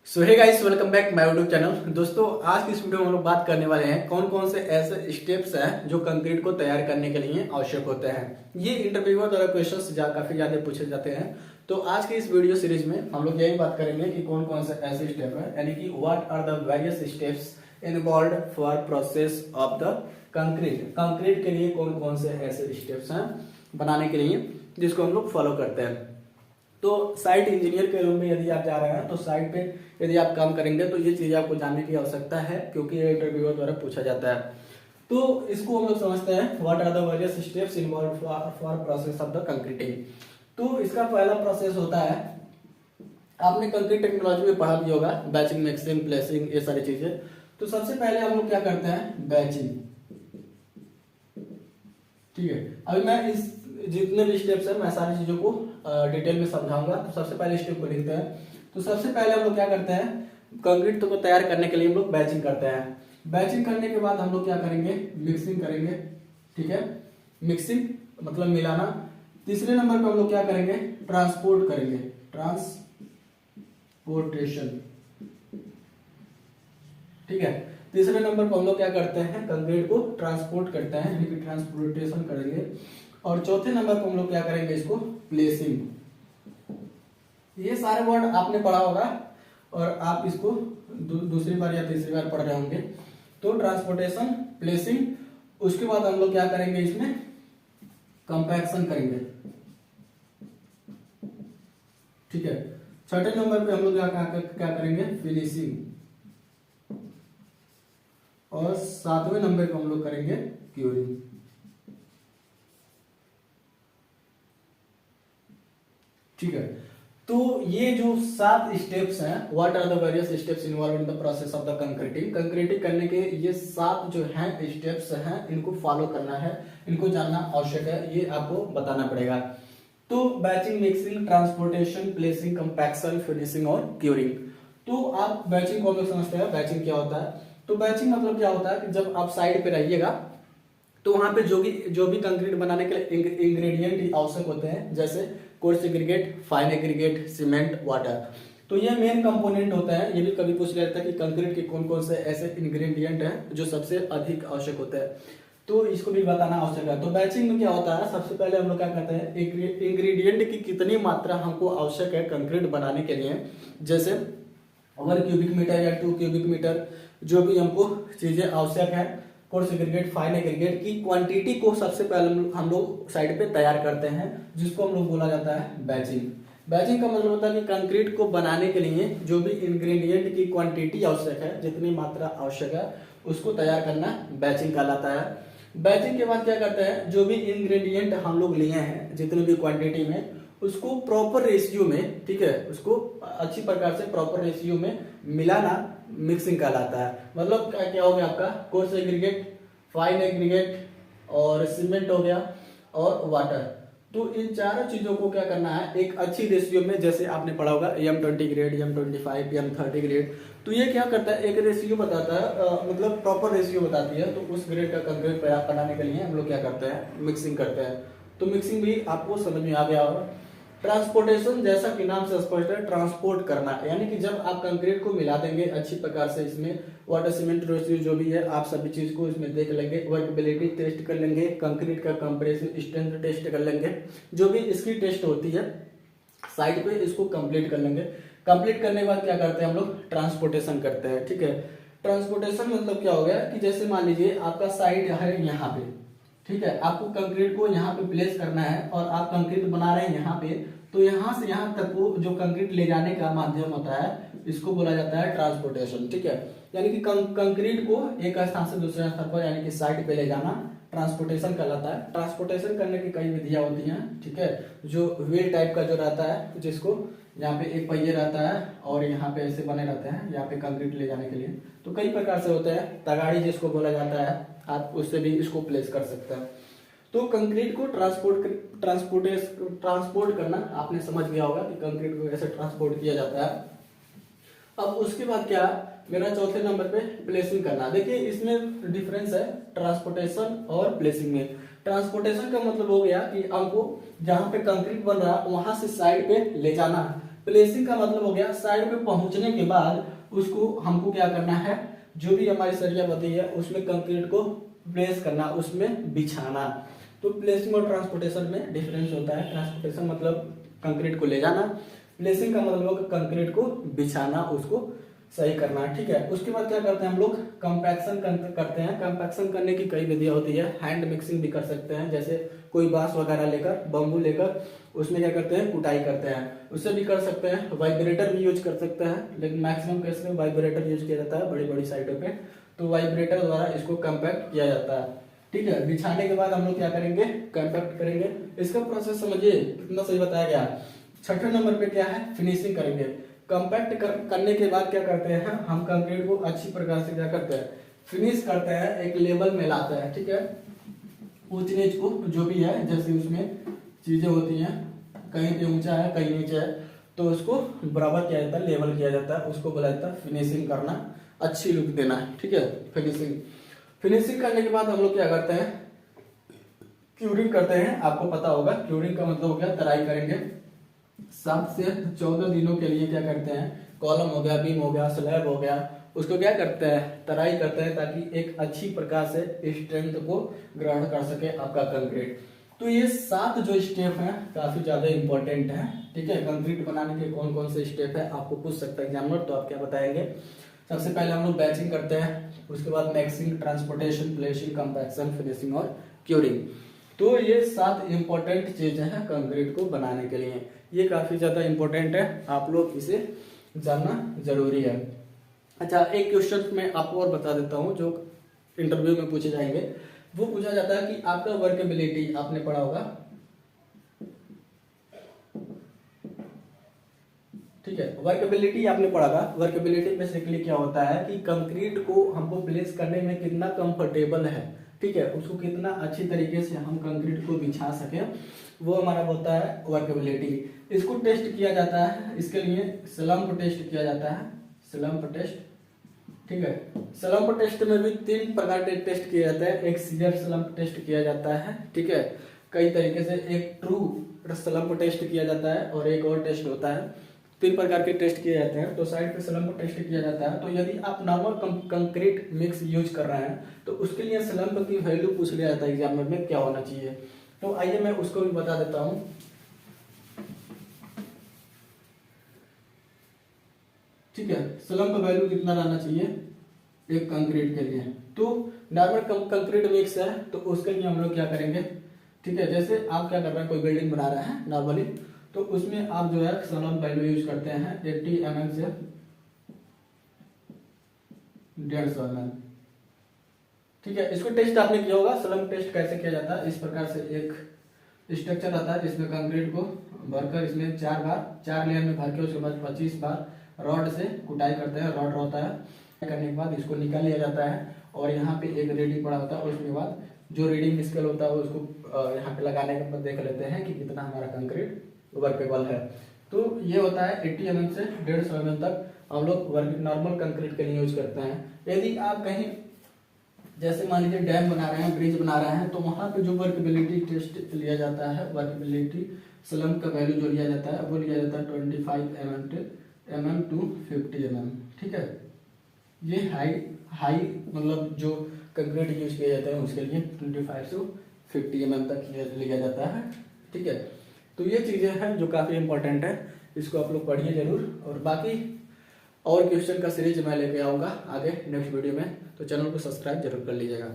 So hey guys, welcome back my YouTube channel. दोस्तों, आज की इस वीडियो में हम लोग बात करने वाले हैं कौन कौन से ऐसे स्टेप्स हैं जो कंक्रीट को तैयार करने के लिए आवश्यक होते हैं। ये इंटरव्यूअर द्वारा क्वेश्चंस काफी ज्यादा पूछे जाते हैं। तो आज की इस वीडियो सीरीज में हम लोग यही बात करेंगे कि कौन कौन से ऐसे स्टेप है, यानी कि what are the various steps involve for process of the concrete. Concrete के लिए कौन कौन से ऐसे स्टेप्स हैं बनाने के लिए जिसको हम लोग फॉलो करते हैं। तो साइट इंजीनियर के रूम में यदि आप जा रहे हैं तो साइट पे यदि आप काम करेंगे तो ये चीज आपको जानने की आवश्यकता है, क्योंकि ये इंटरव्यूअर द्वारा पूछा जाता है। तो इसको हम लोग समझते हैं what are the various steps involve for process of the concreting. तो इसका पहला प्रोसेस होता है, आपने कंक्रीट टेक्नोलॉजी में पढ़ा भी होगा, बैचिंग, मिक्सिंग, प्लेसिंग, ये सारी चीजें। तो सबसे पहले हम लोग क्या करते हैं, बैचिंग। ठीक है, अभी मैं इस जितने भी स्टेप्स है मैं सारी चीजों को डिटेल में समझाऊंगा। तो सबसे पहले स्टेप को लिखते हैं। तो सबसे पहले हम लोग क्या करते हैं, कंक्रीट को तैयार करने के लिए हम लोग बैचिंग करते हैं। बैचिंग करने के बाद हम लोग क्या करेंगे, मिक्सिंग करेंगे। ठीक है, मिक्सिंग मतलब मिलाना। तीसरे नंबर पे हम लोग क्या करेंगे, ट्रांसपोर्ट करेंगे, ट्रांसपोर्टेशन। ठीक है, तीसरे नंबर पर हम लोग क्या करते हैं, कंक्रीट को ट्रांसपोर्ट करते हैं, यानी कि ट्रांसपोर्टेशन करेंगे। और चौथे नंबर पर हम लोग क्या करेंगे, इसको प्लेसिंग। ये सारे वर्ड आपने पढ़ा होगा और आप इसको दूसरी बार या तीसरी बार पढ़ रहे होंगे। तो ट्रांसपोर्टेशन, प्लेसिंग, उसके बाद हम लोग क्या करेंगे, इसमें कंपैक्शन करेंगे। ठीक है, छठे नंबर पे हम लोग क्या करेंगे, फिनिशिंग। और सातवें नंबर पे हम लोग करेंगे क्यूरिंग। ठीक है, तो ये जो 7 स्टेप्स हैं, what are the various steps involve in the process of the concreting. Concreting करने के ये 7 जो हैं स्टेप्स हैं, इनको फॉलो करना है, इनको जानना आवश्यक है, ये आपको बताना पड़ेगा। तो batching, mixing, transportation, placing, compaction, finishing और क्यूरिंग। तो आप बैचिंग को लोग समझते हैं, बैचिंग क्या होता है। तो बैचिंग मतलब क्या होता है कि जब आप साइड पे रहिएगा तो वहां पे जो भी कंक्रीट बनाने के लिए इंग्रेडिएंट आवश्यक होते हैं, जैसे coarse aggregate, fine aggregate, cement, water. तो ये मेन कंपोनेंट होता है। ये भी कभी पूछ लेता है कि कंक्रीट के कौन कौन से ऐसे इंग्रेडिएंट हैं जो सबसे अधिक आवश्यक होते हैं, तो इसको भी बताना आवश्यक है। तो बैचिंग में क्या होता है, सबसे पहले हम लोग क्या करते हैं, इंग्रेडिएंट की कितनी मात्रा हमको आवश्यक है कंक्रीट बनाने के लिए, जैसे 1 क्यूबिक मीटर या 2 क्यूबिक मीटर, जो भी हमको चीजें आवश्यक है, कोर्स एग्रीगेट, फाइन एग्रीगेट की क्वांटिटी को सबसे पहले हम लोग साइड पे तैयार करते हैं, जिसको हम लोग बोला जाता है बैचिंग। बैचिंग का मतलब होता है कि कंक्रीट को बनाने के लिए जो भी इंग्रेडिएंट की क्वांटिटी आवश्यक है, जितनी मात्रा आवश्यक है, उसको तैयार करना बैचिंग कहलाता है। बैचिंग के बाद क्या करते हैं, जो भी इंग्रेडिएंट हम लोग लिए हैं जितनी भी क्वांटिटी में, उसको प्रॉपर रेशियो में, ठीक है, उसको अच्छी प्रकार से प्रॉपर रेशियो में मिलाना मिक्सिंग कहलाता है। मतलब क्या हो गया आपका, कोर्स एग्रीगेट, फाइन एग्रीगेट और सीमेंट हो गया और वाटर। तो इन चारों चीजों को क्या करना है, एक अच्छी रेशियो में, जैसे आपने पढ़ा होगा M20 grade, M25, M30 grade. तो ये क्या करता है, एक रेशियो बताता है, मतलब प्रॉपर रेशियो बताती है। तो उस ग्रेड का कंक्रीट बनाने के लिए हम लोग क्या करते हैं, मिक्सिंग करते हैं। तो मिक्सिंग भी आपको समझ में आ गया होगा। ट्रांसपोर्टेशन, जैसा कि नाम से स्पष्ट है, ट्रांसपोर्ट करना, यानी कि जब आप कंक्रीट को मिला देंगे अच्छी प्रकार से, इसमें वाटर सीमेंट रेशियो जो भी है, आप सभी चीज को इसमें देख लेंगे, वर्कबिलिटी टेस्ट कर लेंगे, कंक्रीट का कंप्रेशन स्ट्रेंथ टेस्ट कर लेंगे, जो भी इसकी टेस्ट होती है साइड पे, इसको कंप्लीट कर लेंगे। कंप्लीट करने के बाद क्या करते हैं हम लोग, ट्रांसपोर्टेशन करते हैं। ठीक है, ट्रांसपोर्टेशन मतलब क्या हो गया कि जैसे मान लीजिए आपका साइड है यहाँ पे, ठीक है, आपको कंक्रीट को यहाँ पे प्लेस करना है और आप कंक्रीट बना रहे हैं यहाँ पे, तो यहाँ से यहाँ तक वो जो कंक्रीट ले जाने का माध्यम होता है, इसको बोला जाता है ट्रांसपोर्टेशन। ठीक है, यानी कि कंक्रीट को एक स्थान से दूसरे स्थान पर, यानी कि साइड पे ले जाना, ट्रांसपोर्टेशन कहलाता है। ट्रांसपोर्टेशन करने की कई विधियां होती हैं। ठीक है, जो व्हील टाइप का जो रहता है, जिसको यहाँ पे एक पहिए रहता है और यहाँ पे ऐसे बने रहते हैं, यहाँ पे कंक्रीट ले जाने के लिए, तो कई प्रकार से होते हैं। तगाड़ी जिसको बोला जाता है, आप उससे भी इसको प्लेस कर सकते हैं। तो कंक्रीट को ट्रांसपोर्ट करना आपने समझ गया होगा कि कंक्रीट को कैसे ट्रांसपोर्ट किया जाता है। अब उसके बाद क्या, मेरा चौथे नंबर पे प्लेसिंग करना। देखिए इसमें डिफरेंस है ट्रांसपोर्टेशन और प्लेसिंग में। ट्रांसपोर्टेशन का मतलब हो गया कि हमको जहां पे कंक्रीट बन रहा है वहां से साइड पे ले जाना है, प्लेसिंग का मतलब हो गया साइड पे पहुंचने के बाद उसको हमको क्या करना है, जो भी हमारी सरिया होती है उसमें कंक्रीट को प्लेस करना, उसमें बिछाना। तो प्लेसिंग और ट्रांसपोर्टेशन में डिफरेंस होता है। ट्रांसपोर्टेशन मतलब कंक्रीट को ले जाना, प्लेसिंग का मतलब कंक्रीट को बिछाना, उसको सही करना, ठीक है। उसके बाद क्या करते हैं हम लोग, कंपैक्शन करते हैं। कंपैक्शन करने की कई विधियां होती है, हैंड मिक्सिंग भी कर सकते हैं, जैसे कोई बांस वगैरह लेकर, बम्बू लेकर उसमें क्या करते हैं, कुटाई करते हैं, उससे भी कर सकते हैं। वाइब्रेटर भी यूज कर सकते हैं, लेकिन मैक्सिमम केस में वाइब्रेटर यूज किया जाता है बड़ी बड़ी साइटों पे, तो वाइब्रेटर द्वारा इसको कंपैक्ट किया जाता है, ठीक है। बिछाने के बाद हम लोग क्या करेंगे, कंपैक्ट करेंगे। इसका प्रोसेस समझिए कितना सही बताया गया। छठे नंबर पे क्या है, फिनिशिंग करेंगे। कंपैक्ट करने के बाद क्या करते हैं हम, कंक्रीट को अच्छी प्रकार से क्या करते हैं, फिनिश करते हैं, एक लेवल में लाते हैं, ठीक है। ऊंच नीच को जो भी है, जैसे उसमें चीजें होती हैं, कहीं पे ऊंचा है कहीं नीचे है, तो उसको बराबर किया जाता है, लेवल किया जाता है, उसको बोला जाता है फिनिशिंग करना, अच्छी लुक देना, ठीक है। फिनिशिंग फिनिशिंग करने के बाद हम लोग क्या करते हैं, क्यूरिंग करते हैं। आपको पता होगा क्यूरिंग का मतलब हो गया तराई करेंगे। 7 से 14 दिनों के लिए क्या करते हैं, कॉलम हो गया, बीम हो गया, स्लैब हो गया, उसको क्या करते हैं, तराई करते हैं, ताकि एक अच्छी प्रकार से स्ट्रेंथ को ग्रहण कर सके आपका कंक्रीट। तो ये 7 जो स्टेप हैं काफी ज्यादा इंपॉर्टेंट है, ठीक है। कंक्रीट बनाने के कौन कौन से स्टेप है आपको पूछ सकता है एग्जामिनर, तो आप क्या बताएंगे। सबसे पहले हम लोग बैचिंग करते हैं, उसके बाद mixing, transportation, placing, compaction, finishing और क्यूरिंग। तो ये 7 इंपॉर्टेंट चीजें हैं कंक्रीट को बनाने के लिए। ये काफी ज्यादा इंपॉर्टेंट है, आप लोग इसे जानना जरूरी है। अच्छा, एक क्वेश्चन मैं आपको और बता देता हूँ जो इंटरव्यू में पूछे जाएंगे। वो पूछा जाता है कि आपका वर्केबिलिटी, आपने पढ़ा होगा, ठीक है। वर्केबिलिटी आपने पढ़ा था। वर्केबिलिटी बेसिकली क्या होता है कि कंक्रीट को हमको प्लेस करने में कितना कंफर्टेबल है, ठीक है, उसको कितना अच्छी तरीके से हम कंक्रीट को बिछा सके, वो हमारा होता है वर्केबिलिटी। इसको टेस्ट किया जाता है, इसके लिए स्लम्प टेस्ट किया जाता है, स्लम्प टेस्ट, ठीक है। स्लम्प टेस्ट में भी 3 प्रकार के टेस्ट किए जाते हैं। एक सीजर स्लम्प टेस्ट किया जाता है, ठीक है, कई तरीके से। एक ट्रू स्लम्प टेस्ट किया जाता है और एक और टेस्ट होता है। 3 प्रकार के टेस्ट किए जाते हैं। तो साइड पे स्लम्प टेस्ट किया जाता है। तो यदि आप नॉर्मल कंक्रीट मिक्स यूज कर रहे हैं तो उसके लिए स्लम्प की वैल्यू पूछ लिया जाता है एग्जाम में, क्या होना चाहिए। तो आइए मैं उसको भी बता देता हूँ। ठीक है, स्लम्प वैल्यू कितना रहना चाहिए एक कंक्रीट के लिए। तो नॉर्मल कंक्रीट मिक्स है तो उसके लिए हम लोग क्या करेंगे, ठीक है। जैसे आप क्या कर रहे हैं, कोई बिल्डिंग बना रहे हैं नॉर्मली, तो उसमें आप जो है स्लम्प वैल्यू यूज करते हैं 80 mm से 150 mm, ठीक है। इसको टेस्ट आपने किया होगा। स्लम्प टेस्ट कैसे किया जाता है, इस प्रकार से एक स्ट्रक्चर आता है जिसमें कंक्रीट को भरकर, इसमें 4 बार 4 लेयर में भर के उसके बाद 25 बार रॉड से कुटाई करते हैं। रॉड होता है, करने के बाद इसको निकाल लिया जाता है और यहाँ पे एक रीडिंग पड़ा होता है। उसके बाद जो रीडिंग स्केल होता है उसको यहाँ पे लगाने के बाद देख लेते हैं कि कितना हमारा कंक्रीट वर्केबल है। तो ये होता है 80 mm से 150 mm तक हम लोग नॉर्मल कंक्रीट के लिए यूज करते हैं। यदि आप कहीं जैसे मान लीजिए डैम बना रहे हैं, ब्रिज बना रहे हैं, तो वहां पे जो वर्केबिलिटी टेस्ट लिया जाता है, वर्केबिलिटी स्लम्प का वैल्यू जो लिया जाता है वो लिया जाता है 25 mm टू 50 mm, ठीक है। ये हाई मतलब जो कंक्रीट यूज किया जाता है उसके लिए 25 से 50 mm तक लिया जाता है, ठीक है। तो ये चीजें हैं जो काफी इंपॉर्टेंट है, इसको आप लोग पढ़िए जरूर। और बाकी और क्वेश्चन का सीरीज मैं लेके आऊंगा आगे नेक्स्ट वीडियो में, तो चैनल को सब्सक्राइब जरूर कर लीजिएगा।